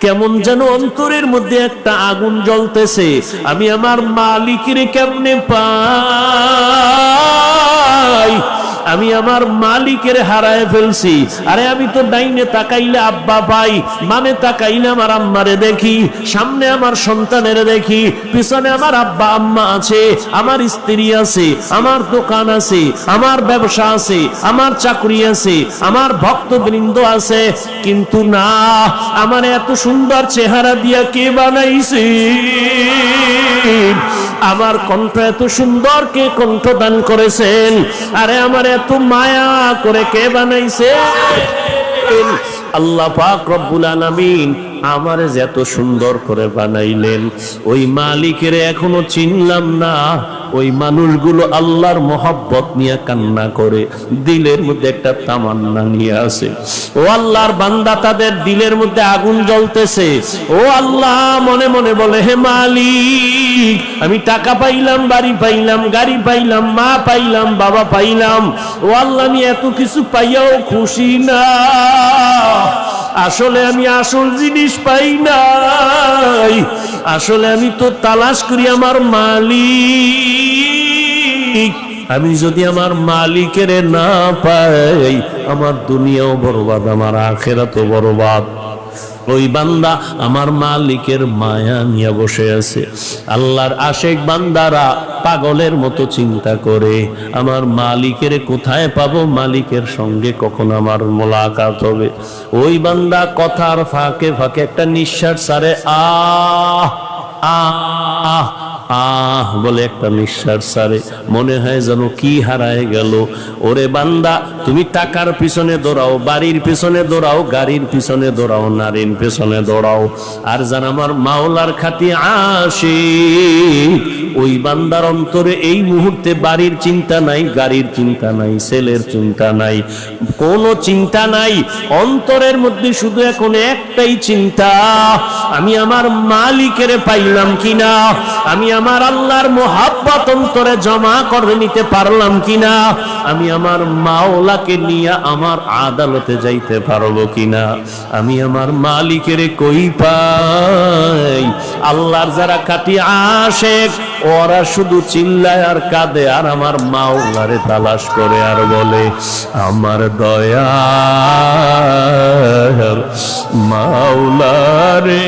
কেমন যেন অন্তরের মধ্যে একটা আগুন জ্বলতেছে, আমি আমার মালিকের কেমনে পাই, আমি আমার মালিকের হারায় ফেলছি। আরে আমি তো ডাইনে তাকাইলে আব্বা পাই, বামে তাকাইলে আমার আম্মারে দেখি, সামনে আমার সন্তানের দেখি, পিছনে আমার আব্বা আম্মা আছে, আমার স্ত্রী আছে, আমার দোকান আছে, আমার ব্যবসা আছে, আমার চাকরি আছে, আমার ভক্তবৃন্দ আছে। কিন্তু না, আমার এত সুন্দর চেহারা দিয়া কে বানাইছে? আমার কণ্ঠ এত সুন্দর কে কণ্ঠদান করেছেন? আরে আমার এত মায়া করে কে বানাইছে? আল্লাহ পাক রব্বুল আলামিন আমারে এত সুন্দর করে বানাইলেন, ওই মালিকের এখনো চিনলাম না। ওই মানুষগুলো আল্লাহর মহব্বত নিয়ে কান্না করে, দিলের মধ্যে একটা তামান্না নিয়ে আসে। ও আল্লাহর বান্দা, তাদের দিলের মধ্যে আগুন জ্বলতেছে। ও আল্লাহ মনে মনে বলে, হে মালিক, আমি টাকা পাইলাম, বাড়ি পাইলাম, গাড়ি পাইলাম, মা পাইলাম, বাবা পাইলাম। ও আল্লাহ, আমি এত কিছু পাইয়াও খুশি না। আসলে আমি আসল জিনিস পাই নাই। আসলে আমি তো তালাশ করি আমার মালিক। আমি যদি আমার মালিকের না পাই, আমার দুনিয়াও বরবাদ, আমার আখিরাতও বরবাদ। ওই বান্দা আমার মালিকের মায়া নিয়ে বসে আছে। আল্লাহর আশেক বান্দারা পাগলের মতো চিন্তা করে, আমার মালিকের কোথায় পাবো, মালিকের সঙ্গে কখন আমার মোলাকাত হবে। ওই বান্দা কথার ফাঁকে ফাঁকে একটা নিঃশ্বাস ছাড়ে, আহ আহ আহ বলে একটা নিঃশ্বাস ছাড়ে। মনে হয় যেন কি হারায় গেল। ওরে বান্দা, তুমি টাকার পিছনে দৌড়াও, বাড়ির পিছনে দৌড়াও, গাড়ির পিছনে দৌড়াও, নারীর পিছনে দৌড়াও, আর যারা আমার মাওলার খাতি আশিক, ওই বান্দার অন্তরে এই মুহূর্তে বাড়ির চিন্তা নাই, গাড়ির চিন্তা নাই, ছেলের চিন্তা নাই, কোনো চিন্তা নাই। অন্তরের মধ্যে শুধু এখন একটাই চিন্তা, আমি আমার মালিকের পাইলাম কিনা, আমি আমার আল্লাহর মোহাব্বত অন্তরে জমা করে নিতে পারলাম কিনা, আমি আমার মাওলাকে নিয়ে আমার আদালতে যাইতে পারবো কিনা, আমি আমার মালিকের কই পাই। আল্লাহর যারা খাঁটি আশেক, ওরা শুধু চিল্লায় আর কাঁদে, আর আমার মাওলারে তালাশ করে আর বলে, আমার দয়ার মাওলা রে,